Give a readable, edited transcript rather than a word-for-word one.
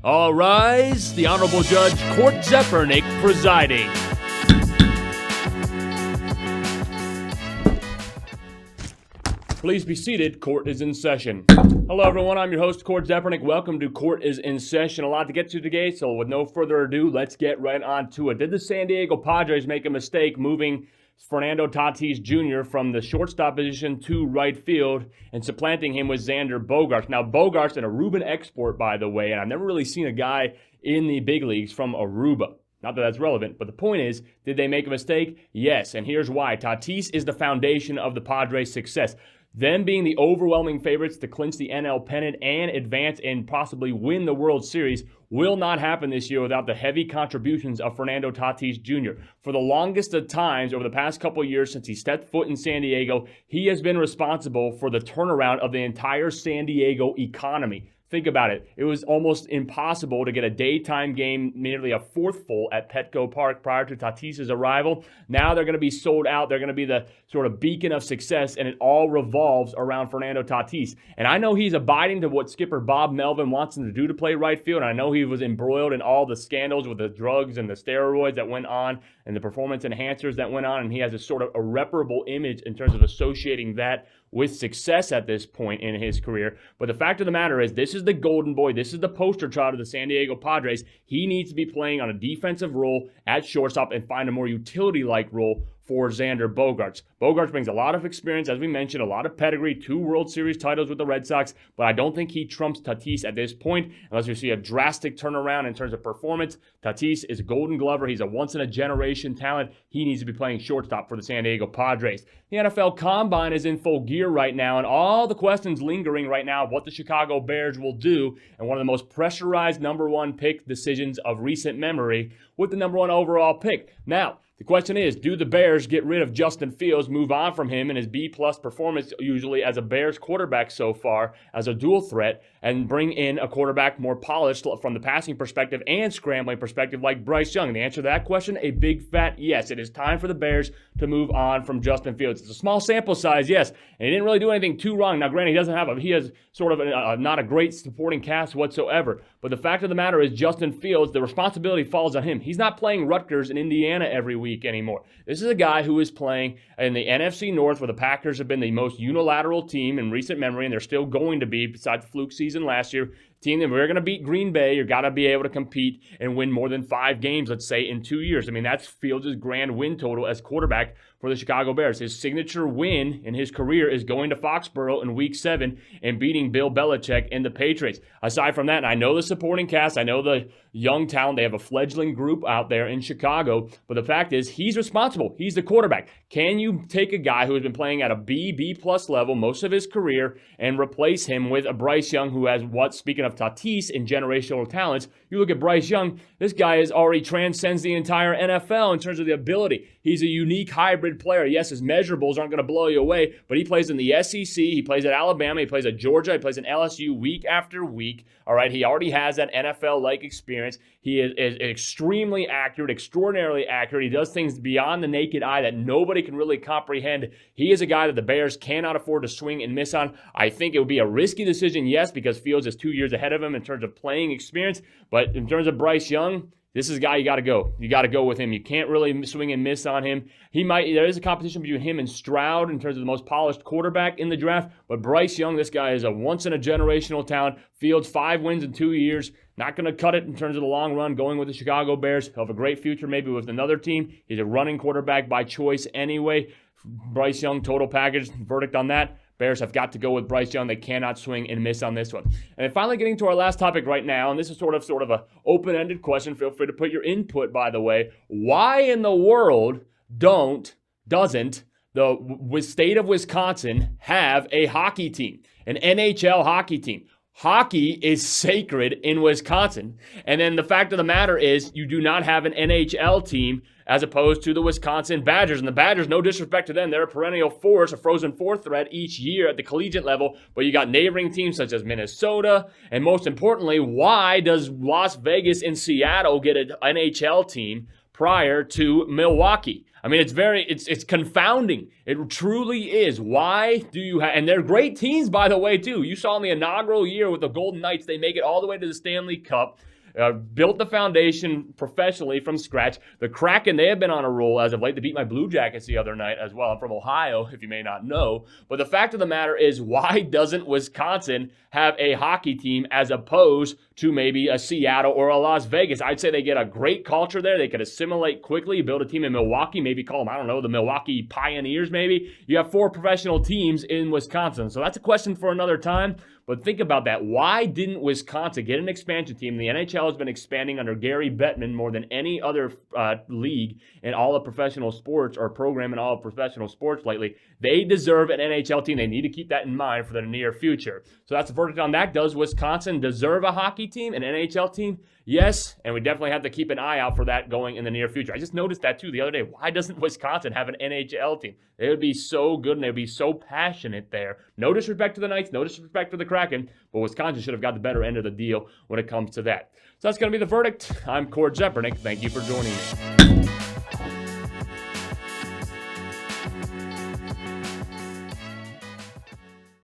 All rise, the Honorable Judge Court Zepernick presiding. Please be seated. Court is in session. Hello, everyone. I'm your host, Court Zepernick. Welcome to Court is in Session. A lot to get to today, so with no further ado, let's get right on to it. Did the San Diego Padres make a mistake moving Fernando Tatis Jr. from the shortstop position to right field and supplanting him with Xander Bogaerts? Now, Bogaerts an Aruban export, by the way, and I've never really seen a guy in the big leagues from Aruba. Not that that's relevant, but the point is, did they make a mistake? Yes, and here's why. Tatis is the foundation of the Padres' success. Them being the overwhelming favorites to clinch the NL pennant and advance and possibly win the World Series will not happen this year without the heavy contributions of Fernando Tatis Jr. For the longest of times over the past couple of years since he stepped foot in San Diego, he has been responsible for the turnaround of the entire San Diego economy. Think about it. It was almost impossible to get a daytime game, nearly a fourth full at Petco Park prior to Tatis' arrival. Now they're going to be sold out. They're going to be the sort of beacon of success, and it all revolves around Fernando Tatis. And I know he's abiding to what skipper Bob Melvin wants him to do to play right field. And I know he was embroiled in all the scandals with the drugs and the steroids that went on and the performance enhancers that went on. And he has a sort of irreparable image in terms of associating that with success at this point in his career. But the fact of the matter is, this is the golden boy. This is the poster child of the San Diego Padres. He needs to be playing on a defensive role at shortstop and find a more utility-like role for Xander Bogaerts. Bogaerts brings a lot of experience, as we mentioned, a lot of pedigree, 2 World Series titles with the Red Sox, but I don't think he trumps Tatis at this point unless we see a drastic turnaround in terms of performance. Tatis is a Golden Glover. He's a once-in-a-generation talent. He needs to be playing shortstop for the San Diego Padres. The NFL Combine is in full gear right now, and all the questions lingering right now of what the Chicago Bears will do, and one of the most pressurized number 1 pick decisions of recent memory with the number 1 overall pick. Now, the question is, do the Bears get rid of Justin Fields, move on from him and his B-plus performance usually as a Bears quarterback so far, as a dual threat, and bring in a quarterback more polished from the passing perspective and scrambling perspective like Bryce Young? And the answer to that question, a big fat yes. It is time for the Bears to move on from Justin Fields. It's a small sample size, yes, and he didn't really do anything too wrong. Now, granted, he has sort of not a great supporting cast whatsoever, but the fact of the matter is Justin Fields, the responsibility falls on him. He's not playing Rutgers in Indiana every week anymore. This is a guy who is playing in the NFC North, where the Packers have been the most unilateral team in recent memory, and they're still going to be, besides the fluke season last year. Team that we're going to beat Green Bay, you've got to be able to compete and win more than 5 games, let's say, in 2 years. I mean, that's Fields' grand win total as quarterback for the Chicago Bears. His signature win in his career is going to Foxborough in Week 7 and beating Bill Belichick and the Patriots. Aside from that, and I know the supporting cast, I know the young talent, they have a fledgling group out there in Chicago, but the fact is, he's responsible. He's the quarterback. Can you take a guy who has been playing at a B-plus level most of his career and replace him with a Bryce Young who has speaking of Tatis in generational talents, you look at Bryce Young, this guy already transcends the entire NFL in terms of the ability. He's a unique hybrid player. Yes, his measurables aren't going to blow you away, but he plays in the SEC, he plays at Alabama, he plays at Georgia, he plays in LSU week after week. All right, he already has that NFL-like experience. He is extremely accurate, extraordinarily accurate. He does things beyond the naked eye that nobody can really comprehend. He is a guy that the Bears cannot afford to swing and miss on. I think it would be a risky decision, yes, because Fields is 2 years ahead of him in terms of playing experience, but in terms of Bryce Young, this is a guy you got to go. You got to go with him. You can't really swing and miss on him. There is a competition between him and Stroud in terms of the most polished quarterback in the draft, but Bryce Young, this guy is a once-in-a-generational talent. Fields, 5 wins in 2 years. Not going to cut it in terms of the long run going with the Chicago Bears. He'll have a great future maybe with another team. He's a running quarterback by choice anyway. Bryce Young, total package, verdict on that. Bears have got to go with Bryce Young. They cannot swing and miss on this one. And finally getting to our last topic right now, and this is sort of a open-ended question. Feel free to put your input, by the way. Why in the world doesn't the state of Wisconsin have a hockey team, an NHL hockey team? Hockey is sacred in Wisconsin. And then the fact of the matter is you do not have an NHL team as opposed to the Wisconsin Badgers. And the Badgers, no disrespect to them, they're a perennial force, a frozen fourth threat each year at the collegiate level. But you got neighboring teams such as Minnesota. And most importantly, why does Las Vegas and Seattle get an NHL team prior to Milwaukee? I mean, it's confounding. It truly is. Why do you have, and they're great teams, by the way, too. You saw in the inaugural year with the Golden Knights, they make it all the way to the Stanley Cup. Built the foundation professionally from scratch. The Kraken, they have been on a roll as of late. They beat my Blue Jackets the other night as well. I'm from Ohio, if you may not know. But the fact of the matter is, why doesn't Wisconsin have a hockey team as opposed to maybe a Seattle or a Las Vegas? I'd say they get a great culture there. They could assimilate quickly, build a team in Milwaukee, maybe call them, I don't know, the Milwaukee Pioneers maybe. You have 4 professional teams in Wisconsin. So that's a question for another time. But think about that. Why didn't Wisconsin get an expansion team? The NHL has been expanding under Gary Bettman more than any other league in all of professional sports or program in all of professional sports lately. They deserve an NHL team. They need to keep that in mind for the near future. So that's the verdict on that. Does Wisconsin deserve a hockey team, an NHL team? Yes, and we definitely have to keep an eye out for that going in the near future. I just noticed that too the other day. Why doesn't Wisconsin have an NHL team? They would be so good and they would be so passionate there. No disrespect to the Knights, no disrespect to the Kraken, but Wisconsin should have got the better end of the deal when it comes to that. So that's going to be the verdict. I'm Cord Zepernick. Thank you for joining me.